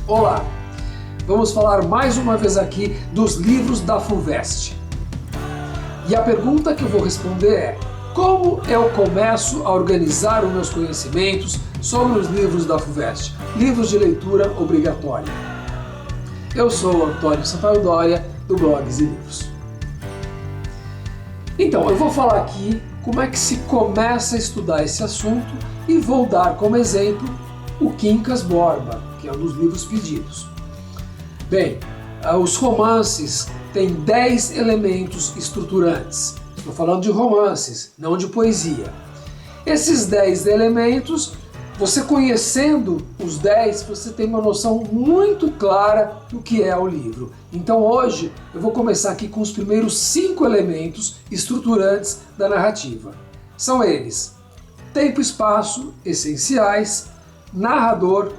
Olá! Vamos falar mais uma vez aqui dos livros da FUVEST. E a pergunta que eu vou responder é: como eu começo a organizar os meus conhecimentos sobre os livros da FUVEST? Livros de leitura obrigatória. Eu sou o Antônio Sampaio Doria, do Blogs e Livros. Então, eu vou falar aqui como é que se começa a estudar esse assunto e vou dar como exemplo o Quincas Borba, que é um dos livros pedidos. Bem, os romances têm 10 elementos estruturantes. Estou falando de romances, não de poesia. Esses 10 elementos, você conhecendo os 10, você tem uma noção muito clara do que é o livro. Então hoje eu vou começar aqui com os primeiros 5 elementos estruturantes da narrativa. São eles: tempo e espaço essenciais, narrador,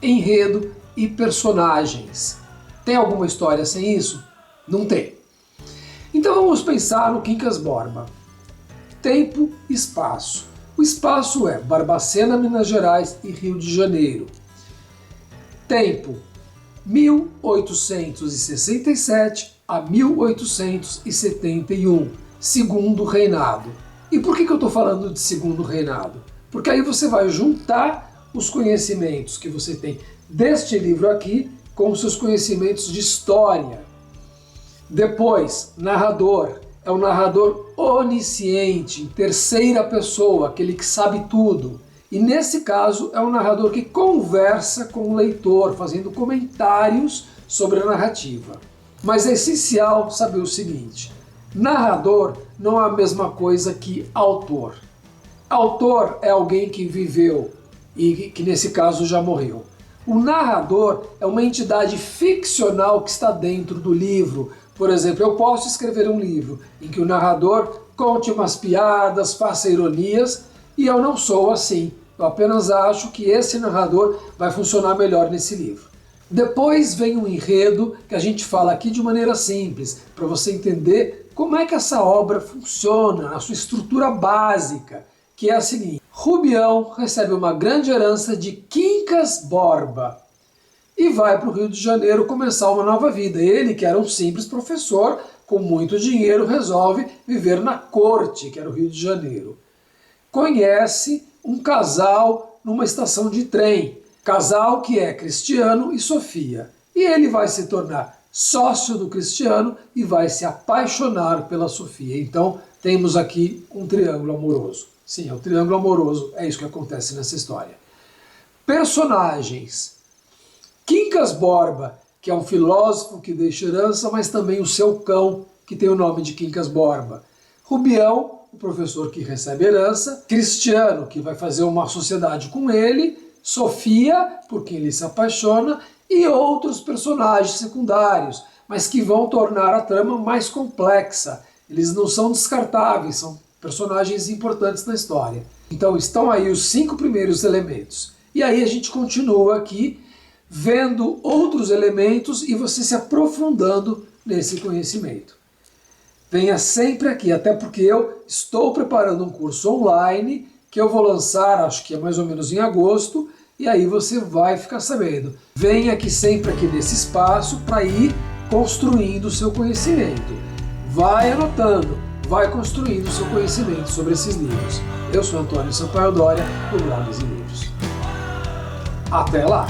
enredo e personagens. Tem alguma história sem isso? Não tem. Então vamos pensar no Quincas Borba. Tempo e espaço. O espaço é Barbacena, Minas Gerais e Rio de Janeiro. Tempo: 1867 a 1871, Segundo Reinado. E por que eu estou falando de Segundo Reinado? Porque aí você vai juntar os conhecimentos que você tem deste livro aqui com os seus conhecimentos de história. Depois, narrador. É um narrador onisciente, em terceira pessoa, aquele que sabe tudo. E nesse caso é um narrador que conversa com o leitor, fazendo comentários sobre a narrativa. Mas é essencial saber o seguinte: narrador não é a mesma coisa que autor. Autor é alguém que viveu e que nesse caso já morreu. O narrador é uma entidade ficcional que está dentro do livro. Por exemplo, eu posso escrever um livro em que o narrador conte umas piadas, faça ironias, e eu não sou assim. Eu apenas acho que esse narrador vai funcionar melhor nesse livro. Depois vem um enredo que a gente fala aqui de maneira simples, para você entender como é que essa obra funciona, a sua estrutura básica, que é a seguinte: Rubião recebe uma grande herança de Quincas Borba e vai para o Rio de Janeiro começar uma nova vida. Ele, que era um simples professor, com muito dinheiro, resolve viver na corte, que era o Rio de Janeiro. Conhece um casal numa estação de trem, casal que é Cristiano e Sofia. E ele vai se tornar sócio do Cristiano e vai se apaixonar pela Sofia. Então temos aqui um triângulo amoroso. Sim, é o triângulo amoroso, é isso que acontece nessa história. Personagens. Quincas Borba, que é um filósofo que deixa herança, mas também o seu cão, que tem o nome de Quincas Borba. Rubião, o professor que recebe herança. Cristiano, que vai fazer uma sociedade com ele. Sofia, por quem ele se apaixona. E outros personagens secundários, mas que vão tornar a trama mais complexa. Eles não são descartáveis, são personagens importantes na história. Então estão aí os 5 primeiros elementos. E aí a gente continua aqui vendo outros elementos e você se aprofundando nesse conhecimento. Venha sempre aqui, até porque eu estou preparando um curso online que eu vou lançar, acho que é mais ou menos em agosto, e aí você vai ficar sabendo. Venha aqui sempre aqui nesse espaço para ir construindo o seu conhecimento. Vai anotando, vai construindo o seu conhecimento sobre esses livros. Eu sou Antônio Sampaio Doria, do Blogs e Livros. Até lá!